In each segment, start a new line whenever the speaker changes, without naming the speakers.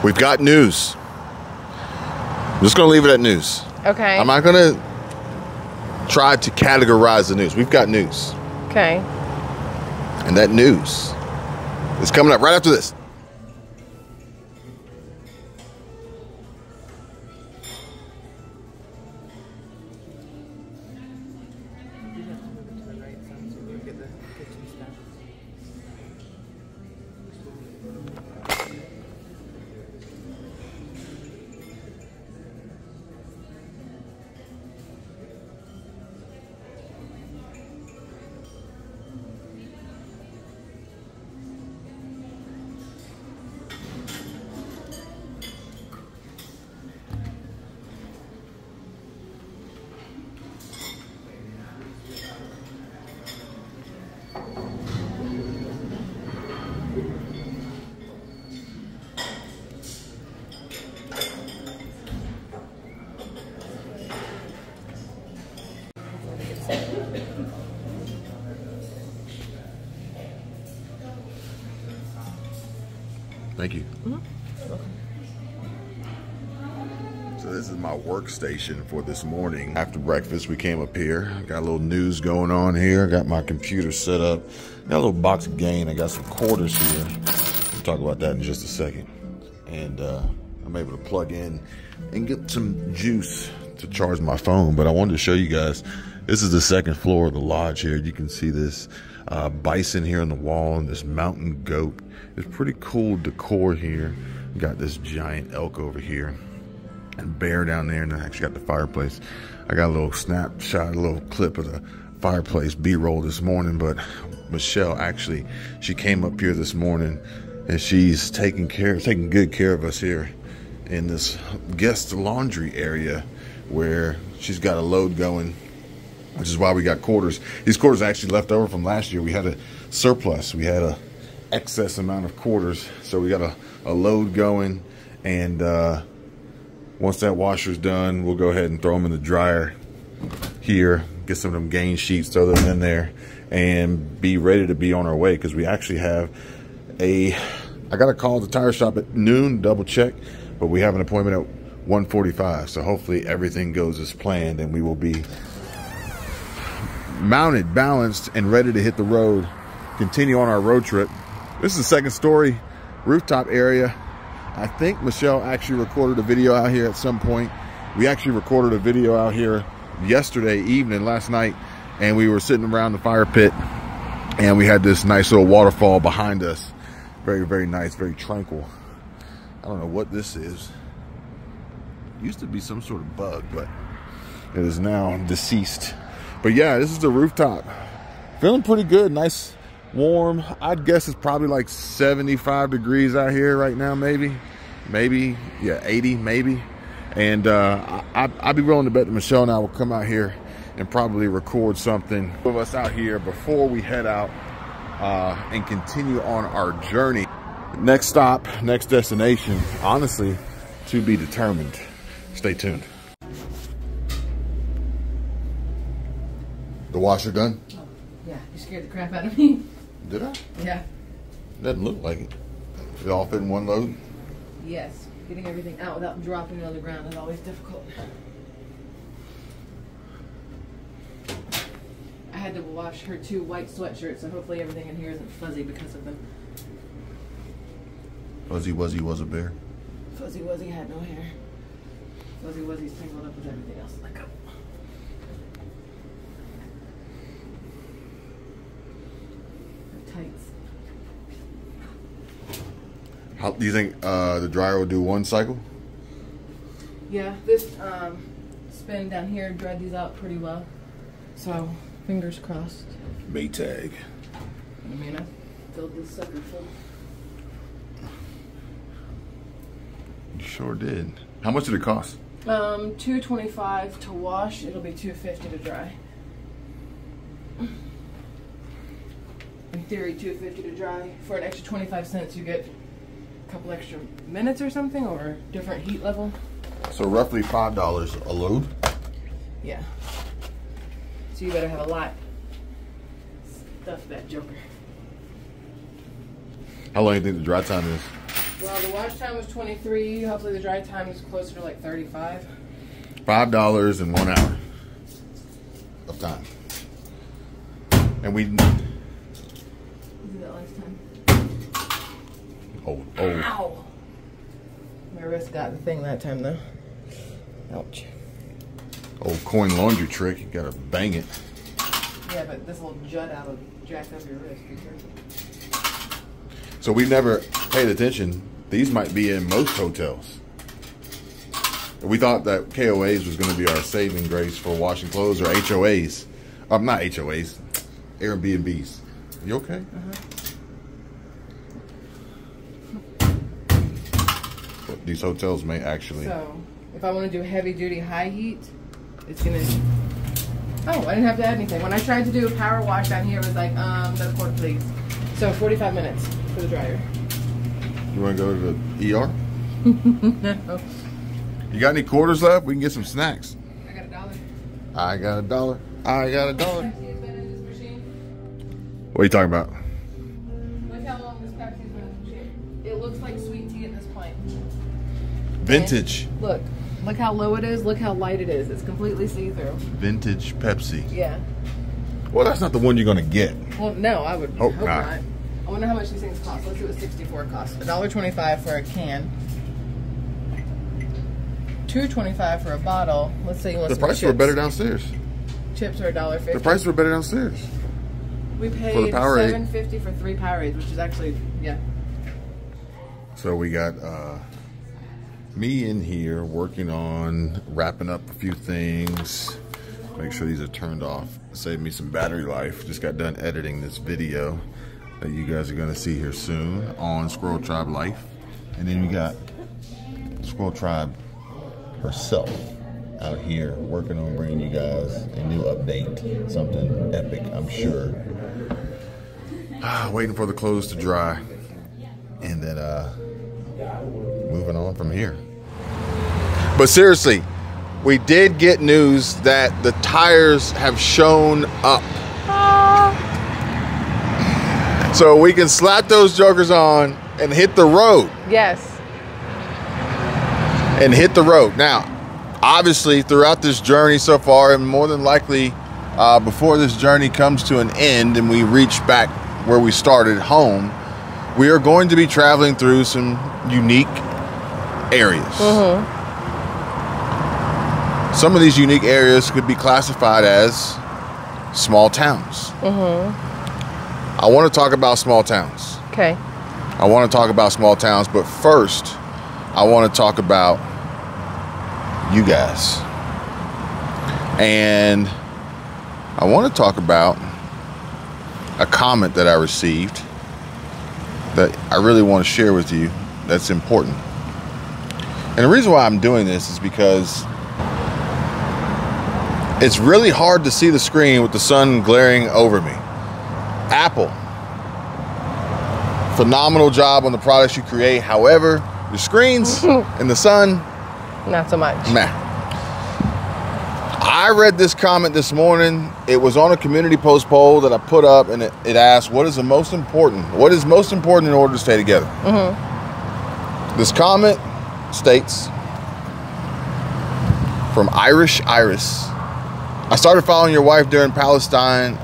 We've got news. I'm just going to leave it at news.
Okay.
I'm not going to try to categorize the news. We've got news.
Okay.
And that news is coming up right after this. Thank you. So this is my workstation for this morning. After breakfast, we came up here. Got a little news going on here. Got my computer set up. Got a little box of gain. I got some quarters here. We'll talk about that in just a second. And I'm able to plug in and get some juice to charge my phone. But I wanted to show you guys, this is the second floor of the lodge here. You can see this bison here on the wall and this mountain goat. It's pretty cool decor here. Got this giant elk over here and bear down there, and I actually got the fireplace. I got a little snapshot, a little clip of the fireplace B-roll this morning, but Michelle actually, she came up here this morning and she's taking good care of us here in this guest laundry area where she's got a load going, which is why we got quarters. These quarters are actually left over from last year. We had a surplus. We had a excess amount of quarters, so we got a load going, and once that washer's done, we'll go ahead and throw them in the dryer here, get some of them gain sheets, throw them in there, and be ready to be on our way, because we actually have I got to call the tire shop at noon, double check, but we have an appointment at 1:45, so hopefully everything goes as planned and we will be mounted, balanced, and ready to hit the road, continue on our road trip. This is the second story rooftop area. I think Michelle actually recorded a video out here at some point. We actually recorded a video out here yesterday evening, last night, and we were sitting around the fire pit and we had this nice little waterfall behind us. Very, very nice, very tranquil. I don't know what this is. It used to be some sort of bug, but it is now deceased. But yeah, this is the rooftop. Feeling pretty good, nice, warm. I'd guess it's probably like 75 degrees out here right now, maybe, yeah, 80 maybe. And I'd be willing to bet that Michelle and I will come out here and probably record something of us out here before we head out and continue on our journey. Next stop, next destination, honestly, to be determined. Stay tuned. The washer done?
Oh, yeah, you scared the crap out of me.
Did I?
Yeah.
Doesn't look like it. It all fit in one load?
Yes. Getting everything out without dropping it on the ground is always difficult. I had to wash her 2 white sweatshirts, so hopefully everything in here isn't fuzzy because of them.
Fuzzy Wuzzy was a bear.
Fuzzy Wuzzy had no hair. Fuzzy Wuzzy's tangled up with everything else. Let go. Tights.
How do you think the dryer will do one cycle?
Yeah, this spin down here dried these out pretty well. So, fingers crossed.
Maytag.
I mean, I filled this sucker full.
You sure did. How much did it cost?
$2.25 to wash. It'll be $2.50 to dry. In theory, $2.50 to dry. For an extra 25 cents, you get a couple extra minutes or something, or different heat level.
So roughly $5 a load?
Yeah. So you better have a lot. Stuff that joker.
How long do you think the dry time is?
Well, the wash time was 23. Hopefully the dry time is closer to like 35.
$5 in 1 hour of time. And we...
Was it that last time?
Oh.
Ow! My wrist got the thing that time though. Ouch.
Old coin laundry trick. You gotta bang it.
Yeah, but this little jut out will jack up your wrist. Be careful.
So we've never paid attention. These might be in most hotels. We thought that KOAs was going to be our saving grace for washing clothes, or HOAs. Not HOAs, Airbnbs. You okay? But these hotels may actually...
So, if I want to do heavy duty high heat, it's going to... Oh, I didn't have to add anything. When I tried to do a power wash down here, it was like, no cord, please. So 45 minutes for the dryer.
You want to go to the ER?
No.
You got any quarters left? We can get some snacks.
I got $1.
I got $1. I got $1.
Pepsi's been in this machine.
What are you talking about?
Look how long this Pepsi's been in this machine. It looks like sweet tea at this point.
Vintage.
And look how low it is. Look how light it is. It's completely see-through.
Vintage Pepsi.
Yeah.
Well, that's not the one you're going to get.
Well, no, I would
Hope
hope
not.
not. I wonder how much these things cost. Let's see what 64 costs. $1.25 for a can. $2.25 for a bottle. Let's say you want
The
some
prices were
chips.
better downstairs.
Chips are $1.50.
The prices were better downstairs.
We
for the
paid
Powerade.
$7.50 for 3 Powerades, which is actually, yeah.
So we got me in here working on wrapping up a few things. Make sure these are turned off. Save me some battery life. Just got done editing this video that you guys are going to see here soon on SquirrelTribe Life. And then we got SquirrelTribe herself out here working on bringing you guys a new update. Something epic, I'm sure. Waiting for the clothes to dry. And then moving on from here. But seriously, we did get news that the tires have shown up. So we can slap those jokers on and hit the road.
Yes.
And hit the road. Now, obviously, throughout this journey so far, and more than likely before this journey comes to an end and we reach back where we started home, we are going to be traveling through some unique areas. Some of these unique areas could be classified as small towns. I want to talk about small towns.
Okay.
I want to talk about small towns, but first, I want to talk about you guys. And I want to talk about a comment that I received that I really want to share with you that's important. And the reason why I'm doing this is because it's really hard to see the screen with the sun glaring over me. Apple, phenomenal job on the products you create. However, the screens and the sun,
not so much.
Nah. I read this comment this morning. It was on a community post poll that I put up, and it asked, what is the most important? What is most important in order to stay together? This comment states, from Irish Iris, I started following your wife during Palestine.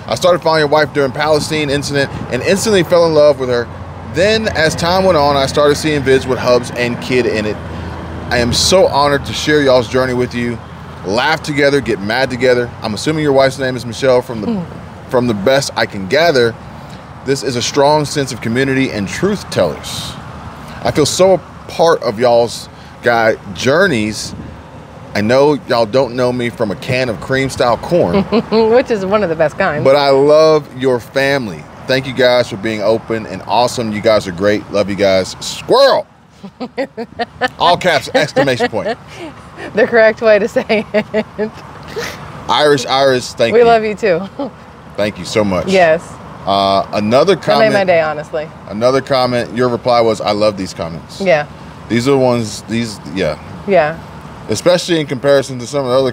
I started following your wife during Palestine incident and instantly fell in love with her. Then, as time went on, I started seeing vids with Hubs and Kid in it. I am so honored to share y'all's journey with you. Laugh together, get mad together. I'm assuming your wife's name is Michelle. From the best I can gather, this is a strong sense of community and truth tellers. I feel so a part of y'all's journeys. I know y'all don't know me from a can of cream style corn,
which is one of the best kinds.
but I love your family. Thank you guys for being open and awesome. You guys are great. Love you guys. Squirrel! All caps, exclamation point.
The correct way to say it.
Irish Iris, thank you.
We love you too.
Thank you so much.
Yes.
Another
That
comment.
made my day, honestly.
Another comment. Your reply was, I love these comments.
Yeah.
These are the ones, yeah.
Yeah.
Especially in comparison to some of the other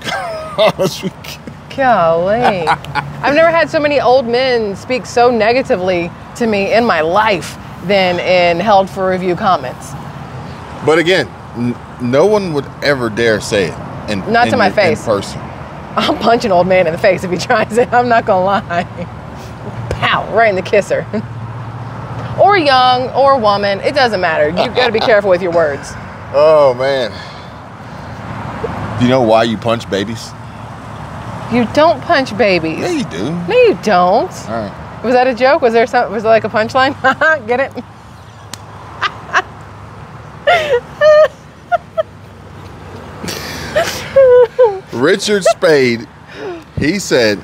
comments we get.
Golly. I've never had so many old men speak so negatively to me in my life. than in held for review comments.
But again, no one would ever dare say it.
Not to my face.
In person.
I'll punch an old man in the face if he tries it. I'm not gonna lie. Pow, right in the kisser. Or young, or woman, it doesn't matter. You gotta be careful with your words.
Oh man. Do you know why you punch babies?
You don't punch babies.
Yeah, you do.
No, you don't.
All right.
Was that a joke? Was there something? Was it like a punchline? Get it?
Richard Spade, he said,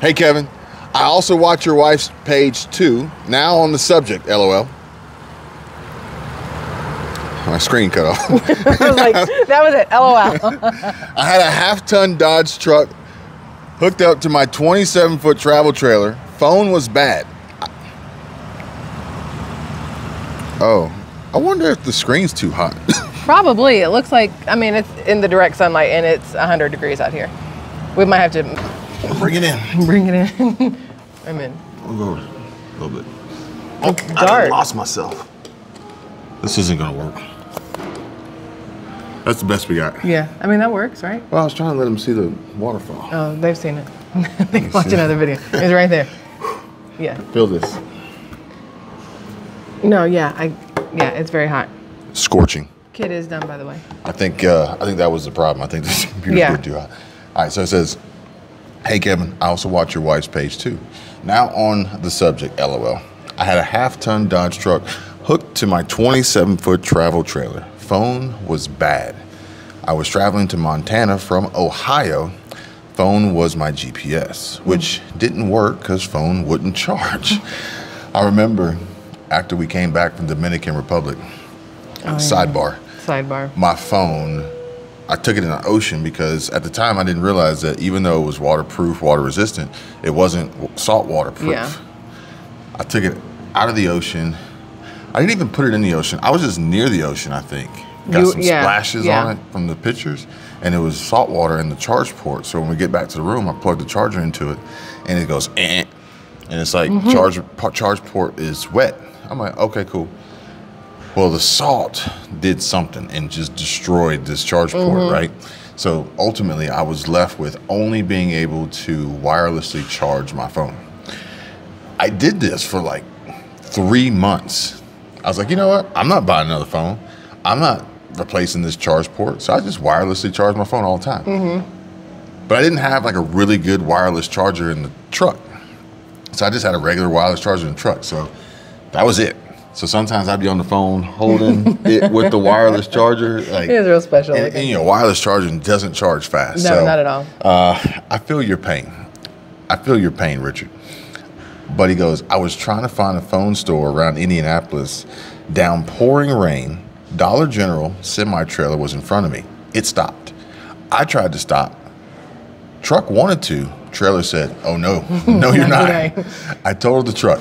"Hey Kevin, I also watch your wife's page too. Now on the subject, LOL." My screen cut off.
I was like, that was it. LOL.
I had a half-ton Dodge truck hooked up to my 27-foot travel trailer. Phone was bad. Oh, I wonder if the screen's too hot.
Probably. It looks like, I mean, it's in the direct sunlight and it's 100 degrees out here. We might have to
bring it in.
Bring it in. I'm in.
We'll go a little bit.
Oh,
I lost myself. This isn't going to work. That's the best we got.
Yeah. I mean, that works, right?
Well, I was trying to let them see the waterfall.
Oh, they've seen it. They can watch another video. It's right there. Yeah.
Feel this.
No, yeah. Yeah, it's very hot.
Scorching.
Kid is done, by the way.
I think that was the problem. I think this computer's getting too hot. All right, so it says, "Hey Kevin, I also watch your wife's page too. Now on the subject, LOL. I had a half-ton Dodge truck hooked to my 27-foot travel trailer. Phone was bad. I was traveling to Montana from Ohio. Phone was my GPS, which didn't work because phone wouldn't charge. I remember after we came back from Dominican Republic, sidebar, my phone, I took it in the ocean because at the time I didn't realize that even though it was waterproof, water resistant, it wasn't salt waterproof.
Yeah.
I took it out of the ocean. I didn't even put it in the ocean. I was just near the ocean, I think. Got some splashes on it from the pictures, and it was salt water in the charge port. So when we get back to the room, I plugged the charger into it, and it goes, and it's like charge port is wet. I'm like, okay, cool. Well, the salt did something and just destroyed this charge port, right? So ultimately, I was left with only being able to wirelessly charge my phone. I did this for like 3 months. I was like, you know what? I'm not buying another phone. I'm not replacing this charge port. So I just wirelessly charge my phone all the time. But I didn't have like a really good wireless charger in the truck. So I just had a regular wireless charger in the truck. So that was it. So sometimes I'd be on the phone holding it with the wireless charger. Like,
it is real special.
And you know, wireless charging doesn't charge fast.
No, not at all.
I feel your pain. I feel your pain, Richard. But he goes, I was trying to find a phone store around Indianapolis, downpouring rain. Dollar General semi-trailer was in front of me. It stopped. I tried to stop. Truck wanted to. Trailer said, oh no, no you're not. I totaled the truck.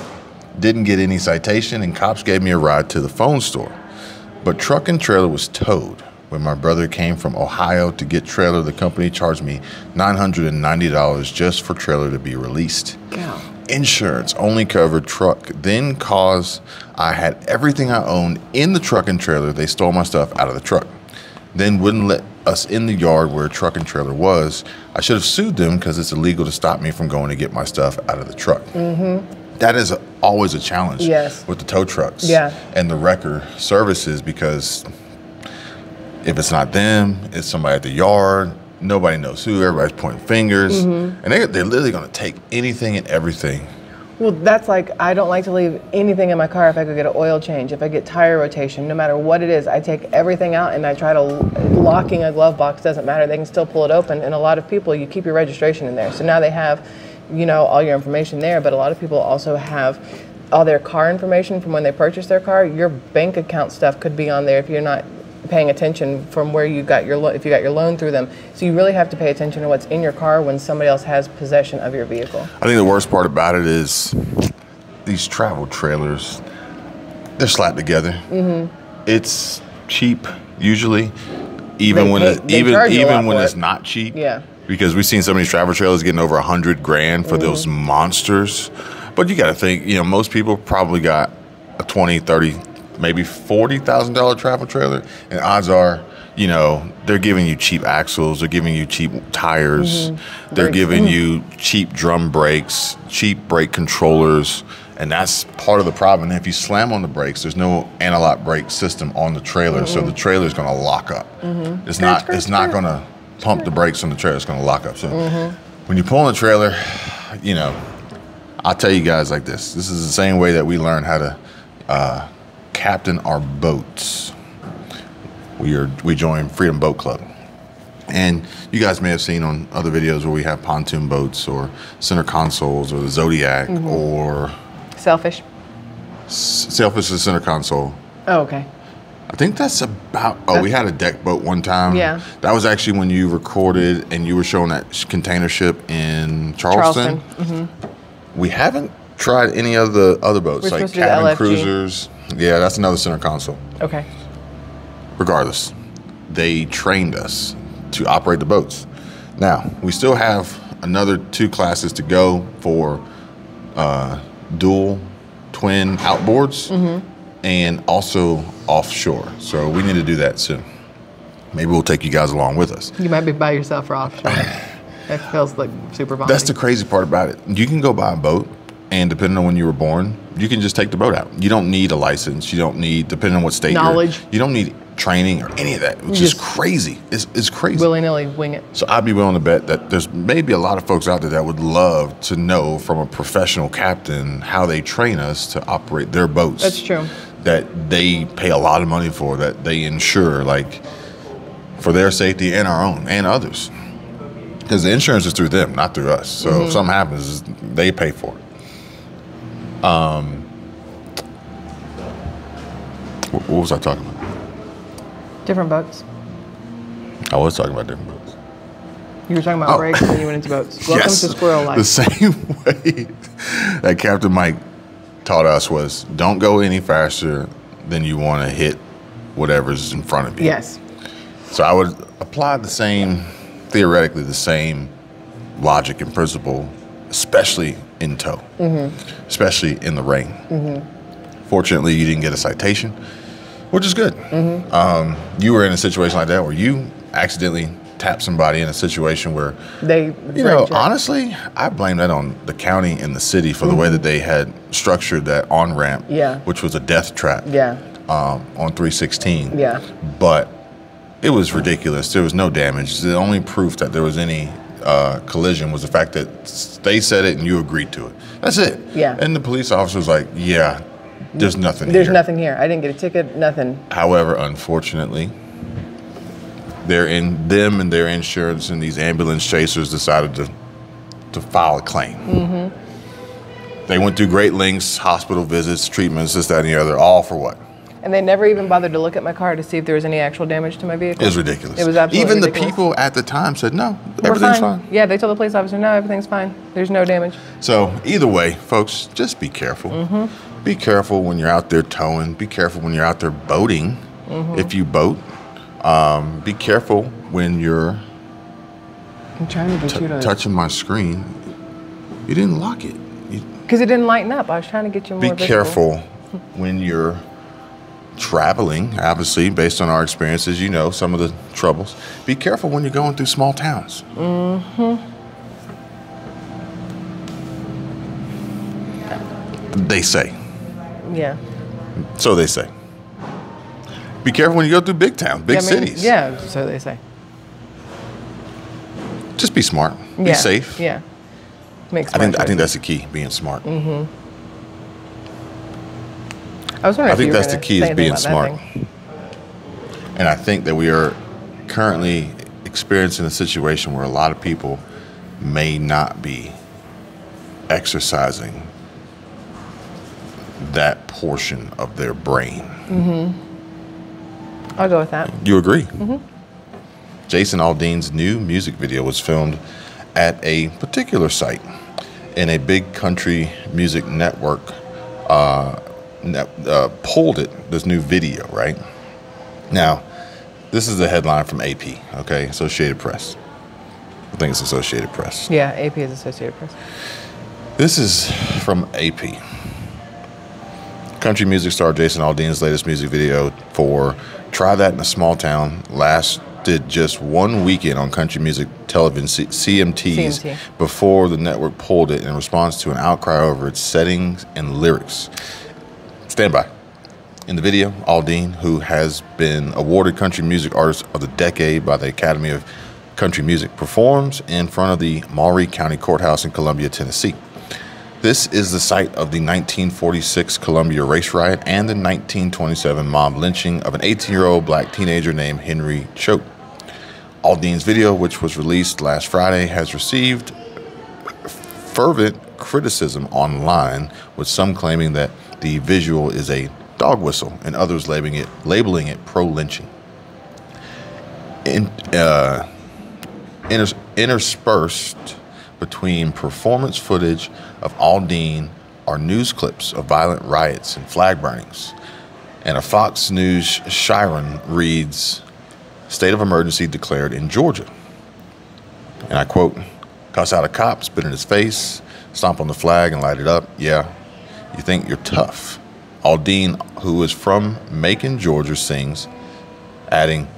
Didn't get any citation, and cops gave me a ride to the phone store. But truck and trailer was towed. When my brother came from Ohio to get trailer, the company charged me $990 just for trailer to be released.
Wow.
Insurance only covered truck. Then cause I had everything I owned in the truck and trailer. They stole my stuff out of the truck. Then wouldn't let us in the yard where truck and trailer was. I should have sued them because it's illegal to stop me from going to get my stuff out of the truck. That is always a challenge with the tow trucks and the wrecker services, because if it's not them, it's somebody at the yard. Nobody knows who. Everybody's pointing fingers. And they're literally going to take anything and everything.
Well, that's like, I don't like to leave anything in my car if I go get an oil change, if I get tire rotation, no matter what it is. I take everything out and I try to, locking a glove box doesn't matter. They can still pull it open. And a lot of people, you keep your registration in there. So now they have, you know, all your information there, but a lot of people also have all their car information from when they purchased their car. Your bank account stuff could be on there if you're not paying attention from where you got your if you got your loan through them. So you really have to pay attention to what's in your car when somebody else has possession of your vehicle.
I think the worst part about it is these travel trailers, they're slapped together. It's cheap usually, even when it's not cheap.
Yeah.
Because we've seen some of these travel trailers getting over $100,000 for those monsters. But you got to think, you know, most people probably got a 20, 30, maybe $40,000 travel trailer, and odds are, you know, they're giving you cheap axles, they're giving you cheap tires, they're giving you cheap drum brakes, cheap brake controllers, and that's part of the problem. And if you slam on the brakes, there's no anti-lock brake system on the trailer, so the trailer is going to lock up. It's not going to pump the brakes on the trailer; it's going to lock up. So when you pull on the trailer, you know, I'll tell you guys like this. This is the same way that we learn how to captain our boats. We joined Freedom Boat Club, and you guys may have seen on other videos where we have pontoon boats or center consoles or the Zodiac or
Sailfish.
Sailfish is center console.
Oh, okay.
I think that's about. Oh, we had a deck boat one time.
Yeah.
That was actually when you recorded and you were showing that container ship in Charleston. We haven't tried any of the other boats like cabin cruisers. Yeah, that's another center console.
Okay.
Regardless, they trained us to operate the boats. Now, we still have another 2 classes to go for dual twin outboards and also offshore. So we need to do that soon. Maybe we'll take you guys along with us.
You might be by yourself for offshore. That feels like super vomiting.
That's the crazy part about it. You can go buy a boat, and depending on when you were born, you can just take the boat out. You don't need a license. You don't need, depending on what state
knowledge.
You don't need training or any of that. It's just crazy. It's crazy.
Willy-nilly wing it.
So I'd be willing to bet that there's maybe a lot of folks out there that would love to know from a professional captain how they train us to operate their boats.
That's true.
That they pay a lot of money for, that they insure, like, for their safety and our own and others. Because the insurance is through them, not through us. So if something happens, they pay for it. What was I talking about?
Different boats.
I was talking about different boats.
You were talking about brakes and then you went into boats. Welcome to Squirrel Life.
The same way that Captain Mike taught us was don't go any faster than you want to hit whatever's in front of you.
Yes.
So I would apply theoretically the same logic and principle, especially in tow, especially in the rain. Fortunately, you didn't get a citation, which is good. You were in a situation like that where you accidentally tapped somebody in a situation where honestly, I blame that on the county and the city for the way that they had structured that on-ramp, which was a death trap on 316. But it was ridiculous. There was no damage. The only proof that there was any collision was the fact that they said it and you agreed to it. That's it. And the police officer was like, yeah, there's nothing here.
There's nothing here. I didn't get a ticket, nothing.
However, unfortunately, their insurance and these ambulance chasers decided to file a claim. They went through great lengths, hospital visits, treatments, this, that, and the other, all for what?
And they never even bothered to look at my car to see if there was any actual damage to my vehicle.
It was ridiculous.
It was absolutely
ridiculous.
Even
the people at the time said, no, everything's fine.
Yeah, they told the police officer, no, everything's fine. There's no damage.
So either way, folks, just be careful. Be careful when you're out there towing. Be careful when you're out there boating, if you boat. Be careful when you're
I'm trying to get you to
touching my screen. You didn't lock it.
Because it didn't lighten up. I was trying to get you more
Be careful when you're traveling, obviously, based on our experiences, you know some of the troubles. Be careful when you're going through small towns. They say.
Yeah.
So they say. Be careful when you go through big towns, big cities.
Yeah, so they say.
Just be smart. Be safe.
Yeah.
I think that's the key, being smart.
I was wondering
I think that's the key, is being smart. And I think that we are currently experiencing a situation where a lot of people may not be exercising that portion of their brain.
I'll go with that.
You agree? Jason Aldean's new music video was filmed at a particular site in a big country music network pulled it, this new video, right? Now, this is the headline from AP, okay? Associated Press. I think it's Associated Press.
Yeah, AP is Associated Press.
This is from AP. Country music star Jason Aldean's latest music video for Try That in a Small Town lasted just one weekend on country music television CMT before the network pulled it in response to an outcry over its settings and lyrics. Stand by. In the video, Aldean, who has been awarded Country Music Artist of the Decade by the Academy of Country Music, performs in front of the Maury County Courthouse in Columbia, Tennessee. This is the site of the 1946 Columbia race riot and the 1927 mob lynching of an 18-year-old black teenager named Henry Choate. Aldean's video, which was released last Friday, has received fervent criticism online, with some claiming that the visual is a dog whistle and others labeling it pro-lynching. Interspersed between performance footage of Aldean are news clips of violent riots and flag burnings. And a Fox News Chiron reads, "State of emergency declared in Georgia." And I quote, "Cuss out a cop, spit in his face, stomp on the flag and light it up. Yeah, you think you're tough." Aldean, who is from Macon, Georgia, sings, adding,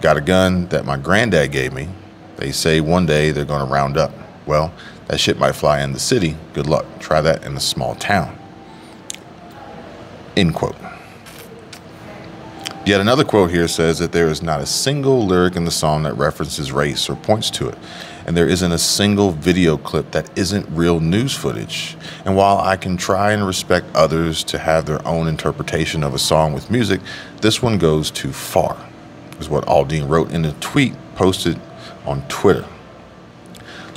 "Got a gun that my granddad gave me. They say one day they're going to round up. Well, that shit might fly in the city. Good luck. Try that in a small town." End quote. Yet another quote here says that there is not a single lyric in the song that references race or points to it. And there isn't a single video clip that isn't real news footage. And while I can try and respect others to have their own interpretation of a song with music, this one goes too far, is what Aldean wrote in a tweet posted on Twitter.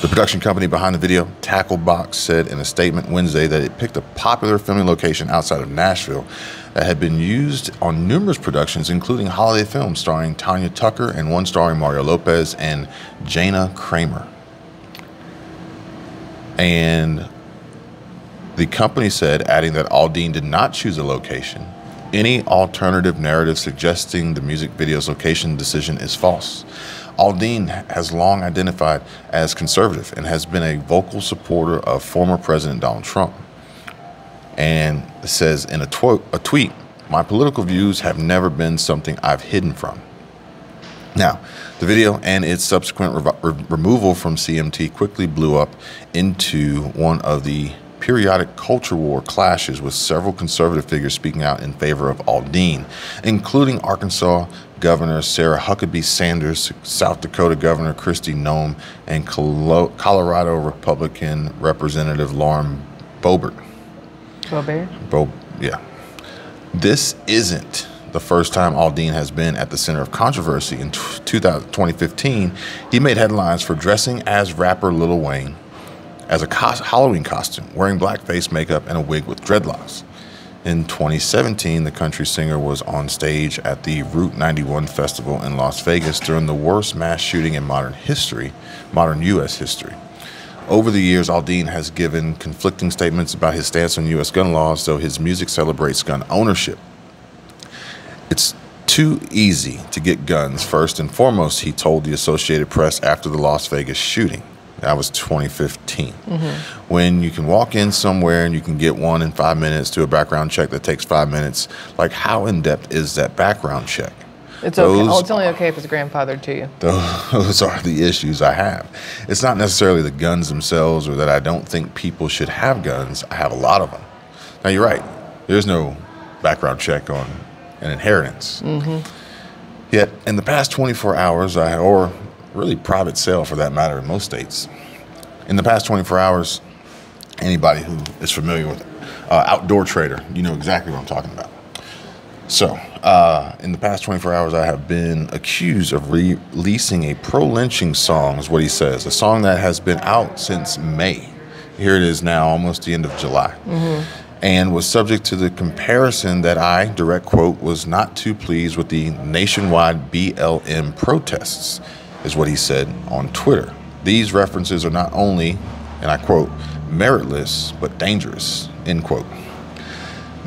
The production company behind the video, Tacklebox, said in a statement Wednesday that it picked a popular filming location outside of Nashville that had been used on numerous productions, including holiday films starring Tanya Tucker and one starring Mario Lopez and Jana Kramer. And the company said, adding that Aldean did not choose a location. Any alternative narrative suggesting the music video's location decision is false. Aldean has long identified as conservative and has been a vocal supporter of former President Donald Trump. And it says in a tweet, "My political views have never been something I've hidden from." Now, the video and its subsequent removal from CMT quickly blew up into one of the periodic culture war clashes, with several conservative figures speaking out in favor of Aldean, including Arkansas Governor Sarah Huckabee Sanders, South Dakota Governor Kristi Noem, and Colorado Republican Representative Lauren Boebert. Yeah. This isn't the first time Aldean has been at the center of controversy. In 2015, he made headlines for dressing as rapper Lil Wayne as a Halloween costume, wearing blackface makeup and a wig with dreadlocks. In 2017, the country singer was on stage at the Route 91 festival in Las Vegas during the worst mass shooting in modern U.S. history. Over the years, Aldean has given conflicting statements about his stance on U.S. gun laws, though his music celebrates gun ownership. "It's too easy to get guns, first and foremost," he told the Associated Press after the Las Vegas shooting. That was 2015. When you can walk in somewhere and you can get one in 5 minutes to a background check that takes 5 minutes, like how in-depth is that background check?
It's okay. Oh, it's only okay if it's grandfathered to you.
Those are the issues I have. It's not necessarily the guns themselves or that I don't think people should have guns. I have a lot of them. Now, you're right. There's no background check on an inheritance. Yet, in the past 24 hours, or really private sale for that matter in most states. In the past 24 hours, anybody who is familiar with Outdoor Trader, you know exactly what I'm talking about. So, in the past 24 hours, I have been accused of releasing a pro-lynching song, is what he says. A song that has been out since May. Here it is now, almost the end of July. And was subject to the comparison that I, direct quote, was not too pleased with the nationwide BLM protests, is what he said on Twitter. These references are not only, and I quote, meritless, but dangerous, end quote.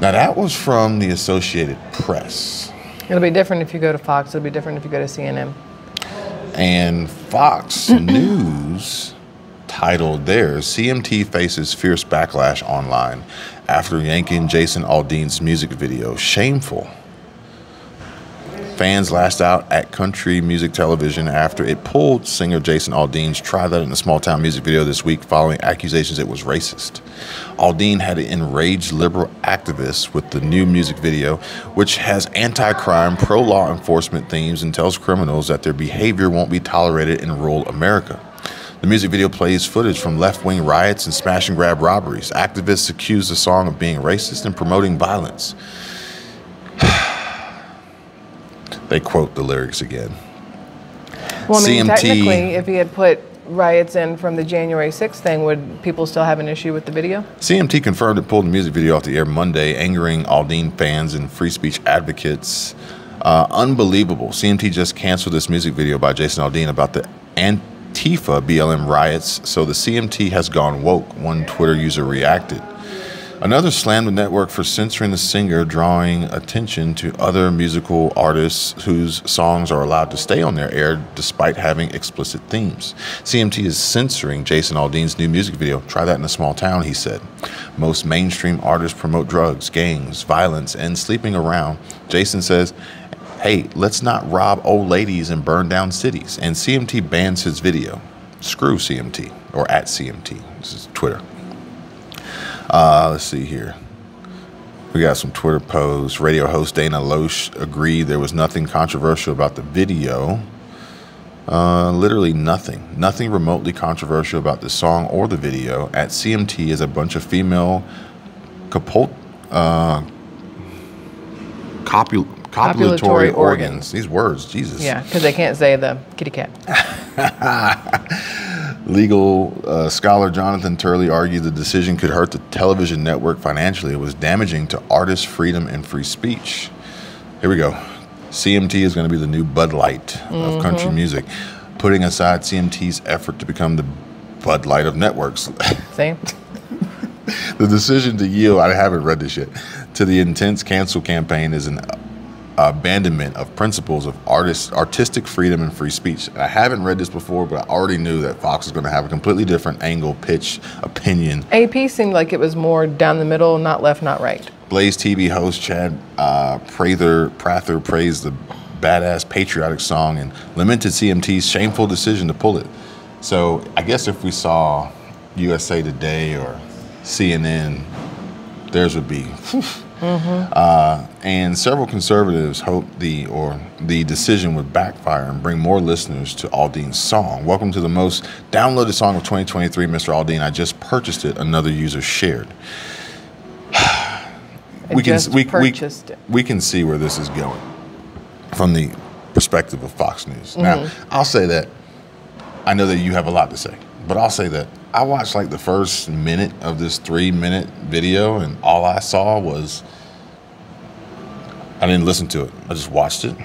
Now that was from the Associated Press.
It'll be different if you go to Fox. It'll be different if you go to CNN.
And Fox News titled theirs, "CMT faces fierce backlash online after yanking Jason Aldean's music video. Shameful. Fans lashed out at country music television after it pulled singer Jason Aldean's Try That in a Small Town music video this week following accusations it was racist. Aldean had enraged liberal activists with the new music video, which has anti-crime, pro-law enforcement themes and tells criminals that their behavior won't be tolerated in rural America. The music video plays footage from left-wing riots and smash-and-grab robberies. Activists accuse the song of being racist and promoting violence. They quote the lyrics again.
Well, I mean,
CMT,
technically, if he had put riots in from the January 6th thing, would people still have an issue with the video?
CMT confirmed it pulled the music video off the air Monday, angering Aldean fans and free speech advocates. Unbelievable. CMT just canceled this music video by Jason Aldean about the Antifa BLM riots, so the CMT has gone woke, one Twitter user reacted. Another slammed the network for censoring the singer, drawing attention to other musical artists whose songs are allowed to stay on their air despite having explicit themes. CMT is censoring Jason Aldean's new music video, Try That in a Small Town, he said. Most mainstream artists promote drugs, gangs, violence, and sleeping around. Jason says, hey, let's not rob old ladies and burn down cities. And CMT bans his video. Screw CMT, or at CMT. This is Twitter. Let's see here. We got some Twitter posts. Radio host Dana Loesch agreed there was nothing controversial about the video. Literally nothing. Nothing remotely controversial about the song or the video. At CMT is a bunch of female copulatory organs. These words, Jesus.
Yeah, because they can't say the kitty cat.
Legal scholar Jonathan Turley argued the decision could hurt the television network financially. It was damaging to artist freedom and free speech. Here we go. CMT is going to be the new Bud Light of country music, putting aside CMT's effort to become the Bud Light of networks.
Same.
The decision to yield, I haven't read this yet, to the intense cancel campaign is an abandonment of principles of artistic freedom and free speech. I haven't read this before, but I already knew that Fox was going to have a completely different angle, pitch, opinion.
AP seemed like it was more down the middle, not left, not right.
Blaze TV host Chad Prather praised the badass patriotic song and lamented CMT's shameful decision to pull it. So I guess if we saw USA Today or CNN, theirs would be... and several conservatives hope the decision would backfire and bring more listeners to Aldean's song. Welcome to the most downloaded song of 2023, Mr. Aldean. I just purchased it. Another user shared. We can see where this is going from the perspective of Fox News. Now, I'll say that I know that you have a lot to say, but I'll say that I watched like the first minute of this 3-minute video, and all I saw was, I didn't listen to it. I just watched it.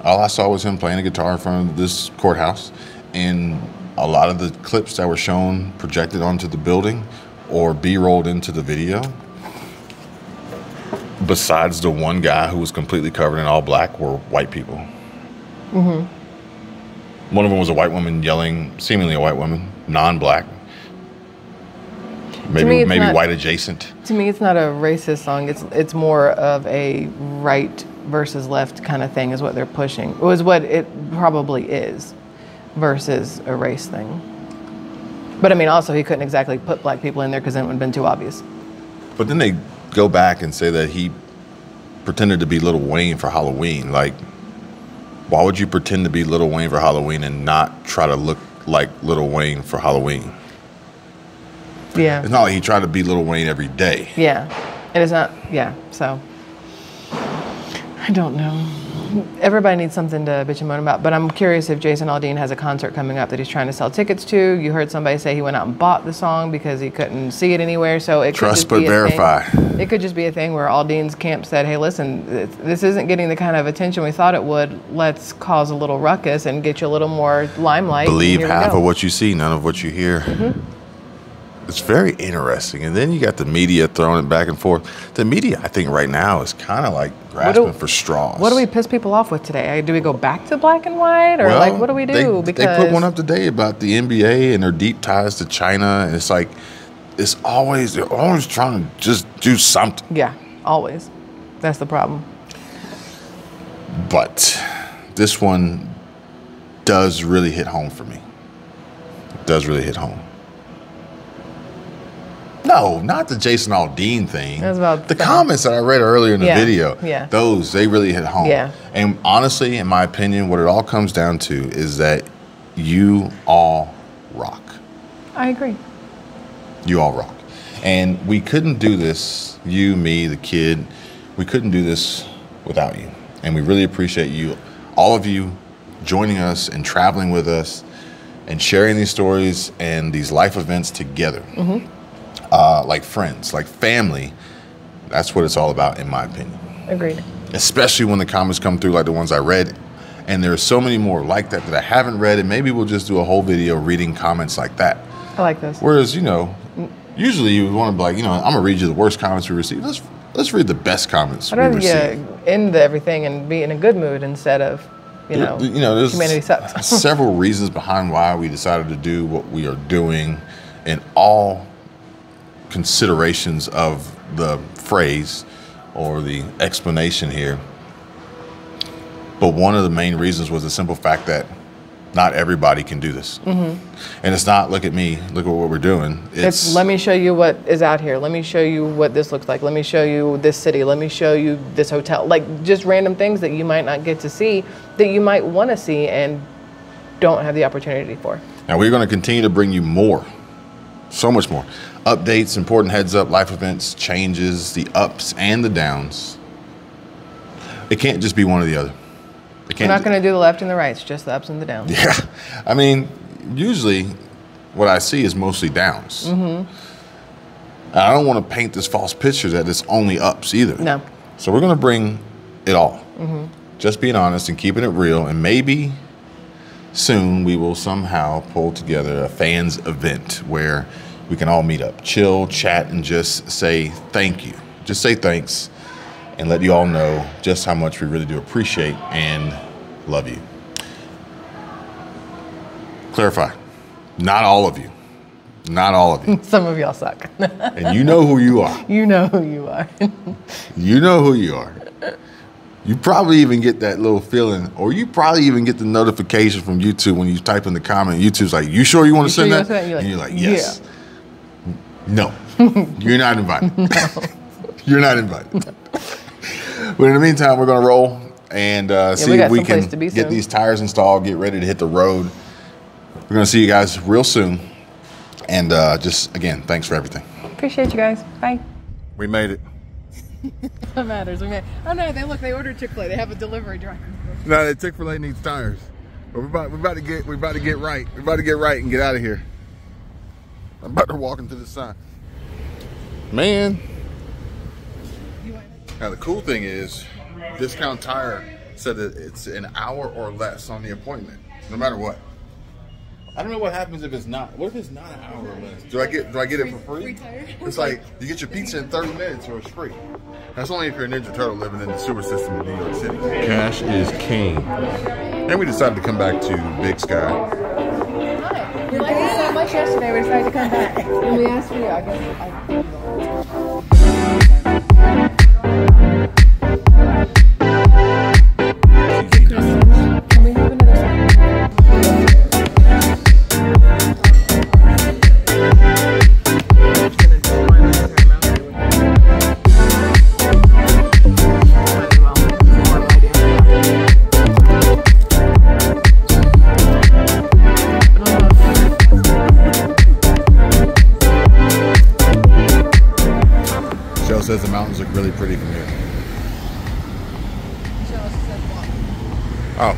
All I saw was him playing a guitar in front of this courthouse, and a lot of the clips that were shown projected onto the building or B-rolled into the video, besides the one guy who was completely covered in all black, were white people. One of them was a white woman yelling, seemingly a white woman, non-black. Maybe white adjacent.
To me, it's not a racist song. It's more of a right versus left kind of thing is what they're pushing. It was what it probably is versus a race thing. But I mean, also, he couldn't exactly put black people in there because then it would have been too obvious.
But then they go back and say that he pretended to be Lil Wayne for Halloween. Like, why would you pretend to be Lil Wayne for Halloween and not try to look like Lil Wayne for Halloween?
Yeah.
It's not like he tried to be Lil Wayne every day.
Yeah. And it's not, yeah, so. I don't know. Everybody needs something to bitch and moan about, but I'm curious if Jason Aldean has a concert coming up that he's trying to sell tickets to. You heard somebody say he went out and bought the song because he couldn't see it anywhere, so it could just be
verify.
It could just be a thing where Aldean's camp said, hey, listen, this isn't getting the kind of attention we thought it would. Let's cause a little ruckus and get you a little more limelight.
Believe half of what you see, none of what you hear. It's very interesting. And then you got the media throwing it back and forth. The media, I think, right now is kind of like grasping for straws.
What do we piss people off with today? Do we go back to black and white? Or what do we do?
They put one up today about the NBA and their deep ties to China. And it's like, they're always trying to just do something.
Yeah, always. That's the problem.
But this one does really hit home for me. It does really hit home. No, not the Jason Aldean thing.
It was about
the comments that I read earlier in the video.
Yeah.
Those, they really hit home.
Yeah.
And honestly, in my opinion, what it all comes down to is that you all rock.
I agree.
You all rock. And we couldn't do this, you, me, the kid, we couldn't do this without you. And we really appreciate you, all of you, joining us and traveling with us and sharing these stories and these life events together. Mm-hmm. Like friends, like family. That's what it's all about, in my opinion.
Agreed.
Especially when the comments come through like the ones I read. And there are so many more like that that I haven't read. And maybe we'll just do a whole video reading comments like that.
I like this.
Whereas, you know, usually you would want to be like, you know, I'm going to read you the worst comments we received. Let's read the best comments we received.
I'd rather end everything and be in a good mood instead of,
there's
humanity sucks.
several reasons behind why we decided to do what we are doing, and all considerations of the phrase or the explanation here. But one of the main reasons was the simple fact that not everybody can do this. Mm-hmm. And it's not, look at me, look at what we're doing. It's
let me show you what is out here. Let me show you what this looks like. Let me show you this city. Let me show you this hotel. Like just random things that you might not get to see, that you might want to see and don't have the opportunity for.
Now we're going to continue to bring you more, so much more. Updates, important heads up, life events, changes, the ups and the downs. It can't just be one or the other.
We're not going to do the left and the rights, just the ups and the downs.
Yeah. I mean, usually what I see is mostly downs. Mm-hmm. I don't want to paint this false picture that it's only ups either.
No.
So we're going to bring it all. Mm-hmm. Just being honest and keeping it real. And maybe soon we will somehow pull together a fans event where we can all meet up, chill, chat, and just say thank you. Just say thanks. And let you all know just how much we really do appreciate and love you. Clarify, not all of you. Not all of you.
Some of y'all suck.
And you know who you are.
You know who you are.
You know who you are. You probably even get that little feeling, or you probably even get the notification from YouTube when you type in the comment. YouTube's like, you sure you want to send that? And you're like, yes. Yeah. No, you're not invited. No. You're not invited. But in the meantime, we're going to roll and see if we can get these tires installed, get ready to hit the road. We're going to see you guys real soon. And just, again, thanks for everything.
Appreciate you guys. Bye.
We made it.
What matters? We made it. Oh, no, they ordered Chick-fil-A. They have a delivery driver.
No, the Chick-fil-A needs tires. But we're about to get right. We're about to get right and get out of here. I'm about to walk into the sun. Man. Now the cool thing is, Discount Tire said that it's an hour or less on the appointment, no matter what. I don't know what happens if it's not. What if it's not an hour or less? Do I get it for free? It's like you get your pizza in 30 minutes or it's free. That's only if you're a Ninja Turtle living in the sewer system in New York City. Cash is king. And we decided to come back to Big Sky.
Hi. We liked it so much yesterday, we decided to come back. And we asked for you, I guess. Can we have another song?
Says the mountains look really pretty from here. Oh,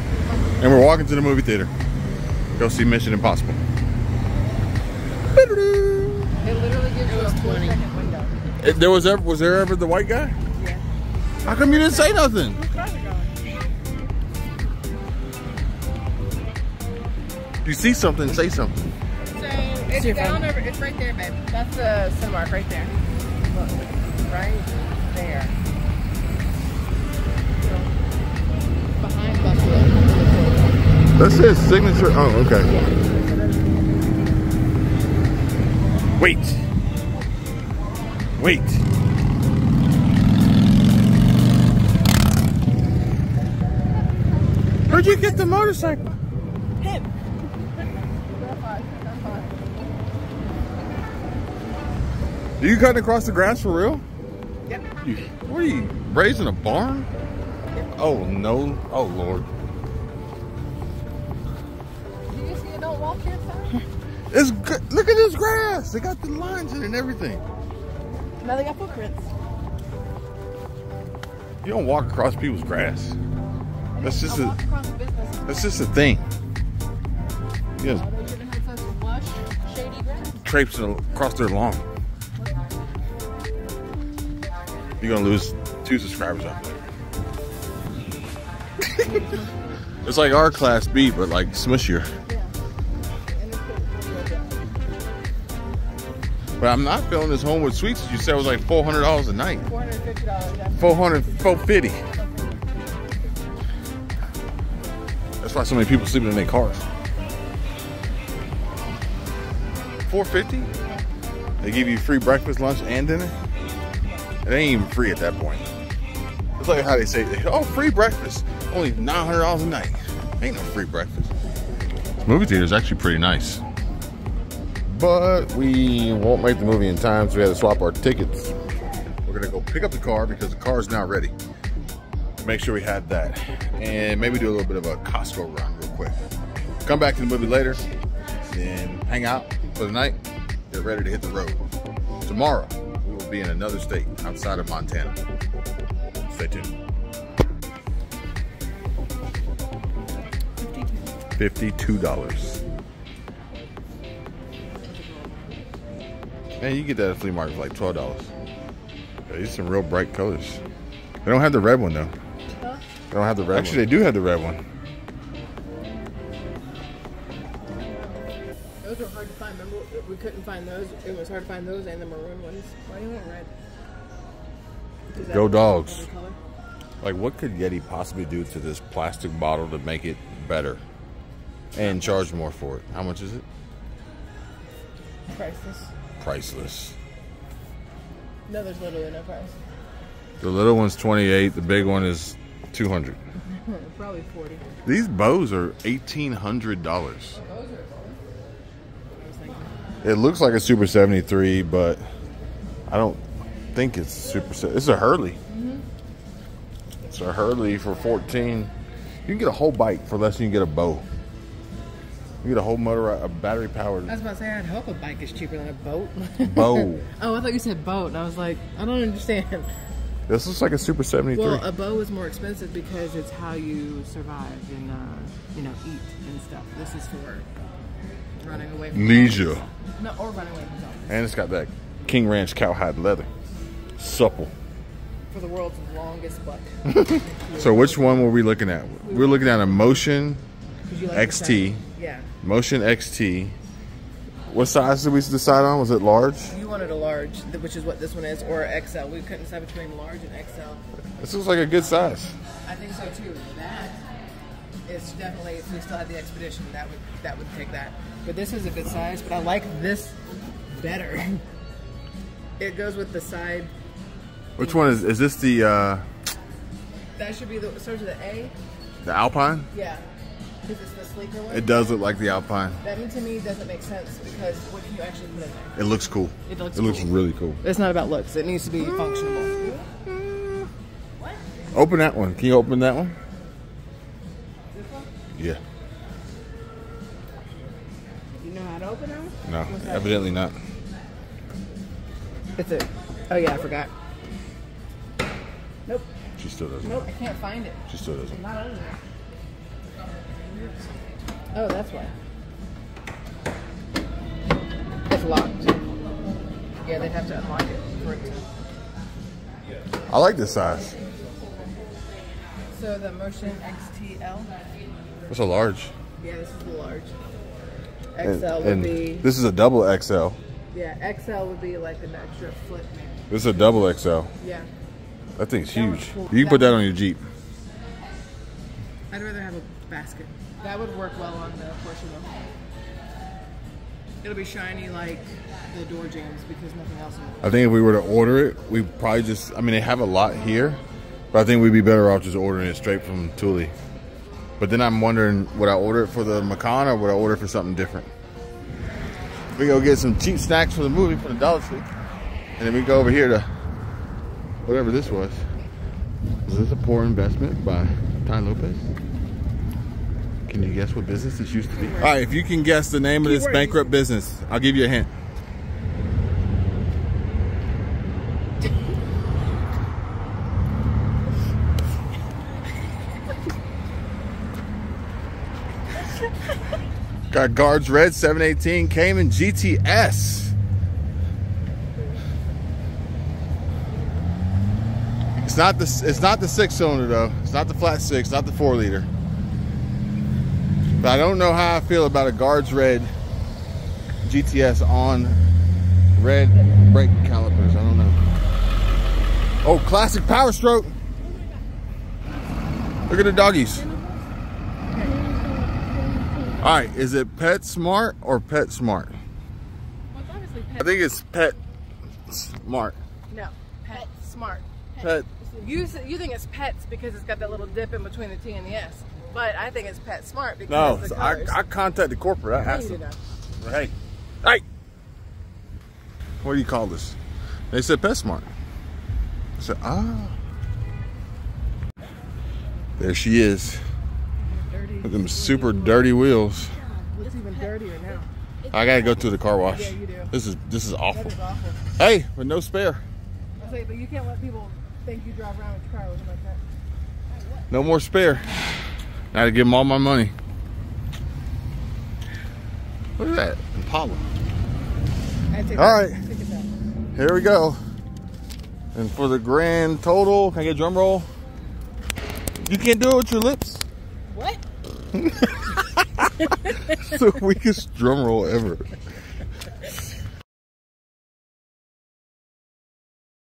and we're walking to the movie theater. Go see Mission Impossible.
It literally gives you a 4-second window.
Was there ever the white guy?
Yeah.
How come you didn't say nothing? You see something, say something.
So it's down over. It's right there, babe. That's the Cinemark right there. Look. Right there. So, behind Buffalo.
That's his signature. Oh, okay. Wait. Wait. Where'd you get the motorcycle?
Him.
Are you cutting across the grass for real?
Yep.
What are you, raising a barn?
Yep.
Oh no. Oh Lord.
Did you see it? Don't walk here, sir.
It's good. Look at this grass. They got the lines in it and everything.
Now they got footprints.
You don't walk across people's grass. That's just
I walk across the business.
That's just a thing. You just
They should have had such lush, shady grass.
traipsing across their lawn. You're gonna lose 2 subscribers out there. It's like our Class B, but like smushier.
Yeah. And
But I'm not feeling this Homewood Suites. You said it was like $400 a night.
$450. Yeah.
$450. That's why so many people sleeping in their cars. $450? They give you free breakfast, lunch, and dinner? It ain't even free at that point. It's like how they say, oh, free breakfast. Only $900 a night. Ain't no free breakfast. This movie theater is actually pretty nice. But we won't make the movie in time, so we had to swap our tickets. We're gonna go pick up the car because the car is now ready. Make sure we had that. And maybe do a little bit of a Costco run real quick. Come back to the movie later, then hang out for the night, get ready to hit the road. Tomorrow, we will be in another state outside of Montana. Stay tuned. $52. Man, you get that at the flea market for like $12. Yeah, these are some real bright colors. They don't have the red one though.
Huh?
They don't have the red one. Actually, they do have the red one.
Those were hard to find. Remember, we couldn't find those. It was hard to find those and the maroon ones. Why do you want red? Is that
Go
the
dogs.
color?
Like, what could Yeti possibly do to this plastic bottle to make it better and charge more for it? How much is it?
Priceless.
Priceless.
No, there's literally no price.
The little one's 28. The big one is 200.
Probably 40.
These bows are $1,800. It looks like a Super 73, but I don't think it's Super. It's a Hurley. It's a Hurley for 14. You can get a whole bike for less than you get a bow. You get a whole motor, a battery powered.
I was about to say, I'd hope a bike is cheaper than a boat.
Bow.
Oh, I thought you said boat, and I was like, I don't understand.
This looks like a Super 73.
Well, a bow is more expensive because it's how you survive and you know, eat and stuff. This is for running away from
Leisure.
zombies. No, or running away from zombies.
And it's got that King Ranch cowhide leather. Supple.
For the world's longest butt.
So which one were we looking at? We're looking at a Motion
You like the
XT.
sound? Yeah.
Motion XT. What size did we decide on? Was it large?
You wanted a large, which is what this one is, or XL. We couldn't decide between large and XL.
This looks like a good size.
I think so too. That is definitely, if we still had the Expedition, that would take that. But this is a good size, but I like this better. It goes with the side.
Which one is this the
That should be the, starts with the A.
The Alpine?
Yeah. Because it's the sleeker one.
It does look like the Alpine.
That to me doesn't make sense because what can you actually put in there?
It looks cool.
It looks
cool. Really cool.
It's not about looks. It needs to be functional. What?
Open that one. Can you open that one?
This one?
Yeah.
You know how to open them?
No, evidently not.
It's a. Oh yeah, I forgot. Nope.
She still doesn't.
Nope, I can't find it.
She still doesn't.
Not under there. Oh, that's why. It's locked. Yeah, they'd have to unlock it for it to.
I like this size.
So the Motion XTL.
It's a large.
Yeah, this is the large. XL would be.
This is a double XL.
Yeah, XL would be like an extra flip.
This is a double XL.
Yeah.
That thing's
That one's
huge.
cool.
You can put that on your Jeep.
I'd rather have a basket. That would work well on the Porsche though. It'll be shiny like the door jambs because nothing else.
I think if we were to order it, we probably just, I mean, they have a lot here, but I think we'd be better off just ordering it straight from Thule. But then I'm wondering, would I order it for the Macan or would I order it for something different? We go get some cheap snacks for the movie from the Dollar Tree. And then we go over here to whatever this was. Is this a poor investment by Ty Lopez? Can you guess what business this used to be? All right, if you can guess the name of this bankrupt business, I'll give you a hint. Got Guards Red 718 Cayman GTS. It's not the 6-cylinder though. It's not the flat 6, not the 4-liter. But I don't know how I feel about a Guards Red GTS on red brake calipers. I don't know. Oh, classic Power Stroke. Look at the doggies. All right, is it Pet Smart or Pet Smart?
Well, it's obviously Pet.
I think it's Pet Smart.
No, Pet Smart.
Pet.
You think it's Pets because it's got that little dip in between the T and the S. But I think it's Pet Smart because
No,
the
so
colors.
I contacted corporate. I asked them. Hey, hey, what do you call this? They said Pet Smart. I said, ah. There she is. With them super dirty wheels.
It's even dirtier now.
I gotta go to the car wash.
Yeah, you do.
This is awful.
That is awful.
Hey, but no spare.
I say, but you can't let people think you drive around with your car looking like that.
No more spare. I had to give them all my money. What is that? Impala. All right, here we go. And for the grand total, can I get a drum roll? You can't do it with your lips.
What?
It's the weakest drum roll ever.